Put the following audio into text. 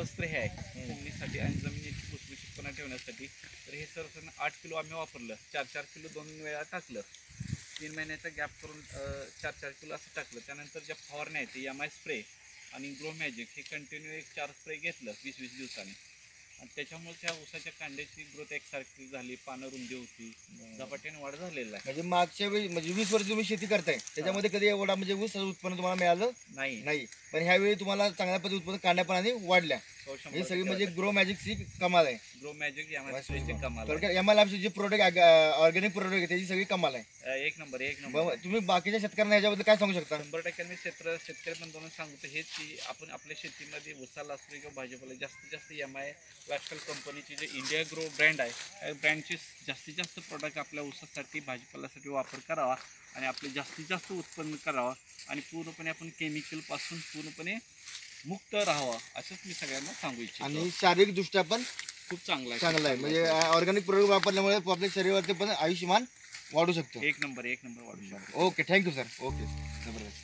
जीवस्त्र हे आहे जमिनीसाठी आणि जमिनीची भुसभुशीतपणा ठेवण्यासाठी. तर हे सर 8 किलो आम्ही वापरलं. 4-4 किलो 2 वेळा टाकलं. 3 महिन्याचा गॅप करून 4-4 किलो असं टाकलं. त्यानंतर ज्या फवारण्या आहेत ते MI स्प्रे आणि ग्रो मॅजिक हे कंटिन्यू एक 4 स्प्रे घेतलं 20-20 दिवसांनी. आणि त्याच्यामुळे त्या ऊसाच्या कांड्याची ग्रोथ एकसारखी झाली, पानं रुंदी होती, झपाट्याने वाढ झालेला आहे. म्हणजे मागच्या वेळी म्हणजे 20 वर्ष तुम्ही शेती करताय त्याच्यामध्ये कधी एवढा म्हणजे ऊस उत्पन्न तुम्हाला मिळालं नाही, पण ह्यावेळी तुम्हाला चांगल्या पद्धती उत्पन्न कांड्या पण आणि वाढल्या. ही सगळी म्हणजे ग्रो मॅजिकची कमाल आहे. ग्रो मॅजिक MI स्प्रेची कमाल आहे. MI जे प्रोडक्ट ऑर्गॅनिक प्रोडक्ट आहे त्याची सगळी कमाल आहे. एक नंबर. तुम्ही बाकीच्या शेतकऱ्यांना याच्याबद्दल काय सांगू शकता? 100% मी शेतकरी बंधूंना सांगतो हेच की आपण आपल्या शेतीमध्ये ऊसाला असतो किंवा भाजीपाला जास्तीत जास्त MI लाईफस्टाईल कंपनीची जे इंडिया ग्रो ब्रँड आहे त्या ब्रँडची जास्तीत जास्त प्रोडक्ट आपल्या ऊसासाठी भाजीपाल्यासाठी वापर करावा आणि आपले जास्तीत जास्त उत्पन्न करावा आणि पूर्णपणे आपण केमिकलपासून पूर्णपणे मुक्त राहावा असंच मी सगळ्यांना सांगू इच्छितो. आणि शारीरिक दृष्ट्या पण खूप चांगला आहे. म्हणजे ऑर्गॅनिक प्रोडक्ट वापरल्यामुळे आपल्या शरीरावरती पण आयुष्यमान वाढू शकतो. एक नंबर वाढू शकतो. Okay, thank you sir. ओके, जबरदस्त.